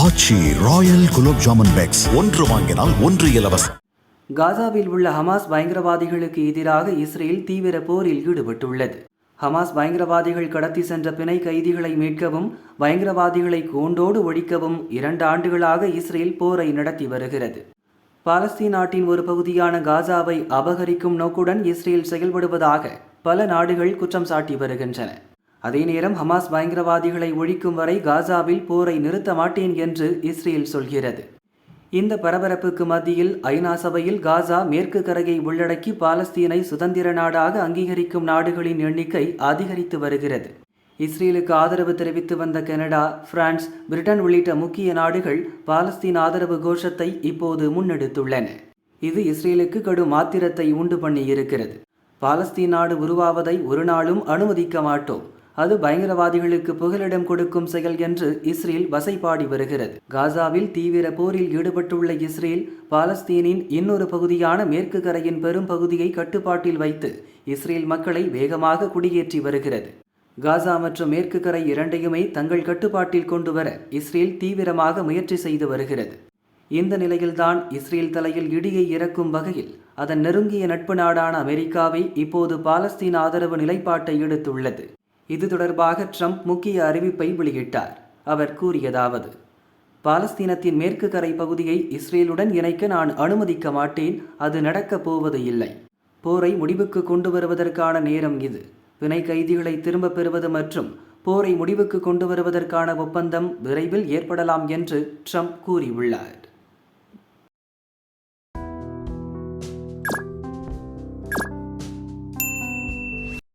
ஆச்சி Royal gulab jamun packs ஒன்று வாங்கினால் ஒன்று இலவசம். காசாவில் உள்ள ஹமாஸ் பயங்கரவாதிகளுக்கு எதிராக இஸ்ரேல் தீவிர போரில் ஈடுபட்டுள்ளது. ஹமாஸ் பயங்கரவாதிகள் கடத்தி சென்ற பிணை கைதிகளை மீட்கவும் பயங்கரவாதிகளை கூண்டோடு ஒழிக்கவும் 2 ஆண்டுகளாக இஸ்ரேல் போரை நடத்தி வருகிறது. பாலஸ்தீன் நாட்டின் ஒரு பகுதியான காசாவை அபகரிக்கும் நோக்குடன் இஸ்ரேல் செயல்படுவதாக பல நாடுகள் குற்றம் சாட்டி வருகின்றன. அதே நேரம் ஹமாஸ் பயங்கரவாதிகளை ஒழிக்கும் வரை காசாவில் போரை நிறுத்த மாட்டேன் என்று இஸ்ரேல் சொல்கிறது. இந்த பரபரப்புக்கு மத்தியில் ஐநா சபையில் காசா மேற்கு கரையை உள்ளடக்கி பாலஸ்தீனை சுதந்திர நாடாக அங்கீகரிக்கும் நாடுகளின் எண்ணிக்கை அதிகரித்து வருகிறது. இஸ்ரேலுக்கு ஆதரவு தெரிவித்து வந்த கனடா, பிரான்ஸ், பிரிட்டன் உள்ளிட்ட முக்கிய நாடுகள் பாலஸ்தீன் ஆதரவு கோஷத்தை இப்போது முன்னெடுத்துள்ளன. இது இஸ்ரேலுக்கு கடும் ஆத்திரத்தை உண்டு பண்ணியிருக்கிறது. பாலஸ்தீன் நாடு உருவாவதை ஒரு நாளும் அனுமதிக்க மாட்டோம், அது பயங்கரவாதிகளுக்கு புகலிடம் கொடுக்கும் செயல் என்று இஸ்ரேல் வசைபாடி வருகிறது. காசாவில் தீவிர போரில் ஈடுபட்டுள்ள இஸ்ரேல் பாலஸ்தீனின் இன்னொரு பகுதியான மேற்கு கரையின் பெரும் பகுதியை கட்டுப்பாட்டில் வைத்து இஸ்ரேல் மக்களை வேகமாக குடியேற்றி வருகிறது. காசா மற்றும் மேற்கு கரை இரண்டையுமே தங்கள் கட்டுப்பாட்டில் கொண்டு வர இஸ்ரேல் தீவிரமாக முயற்சி செய்து வருகிறது. இந்த நிலையில்தான் இஸ்ரேல் தலையில் இடியை இறக்கும் வகையில் அதன் நெருங்கிய நட்பு நாடான அமெரிக்காவை இப்போது பாலஸ்தீன் ஆதரவு நிலைப்பாட்டை எடுத்துள்ளது. இது தொடர்பாக ட்ரம்ப் முக்கிய அறிவிப்பை வெளியிட்டார். அவர் கூறியதாவது: பாலஸ்தீனத்தின் மேற்கு கரை பகுதியை இஸ்ரேலுடன் இணைக்க நான் அனுமதிக்க மாட்டேன், அது நடக்கப் போவது இல்லை. போரை முடிவுக்கு கொண்டு வருவதற்கான நேரம் இது. பிணை கைதிகளை திரும்பப் பெறுவது மற்றும் போரை முடிவுக்கு கொண்டு வருவதற்கான ஒப்பந்தம் விரைவில் ஏற்படலாம் என்று ட்ரம்ப் கூறியுள்ளார்.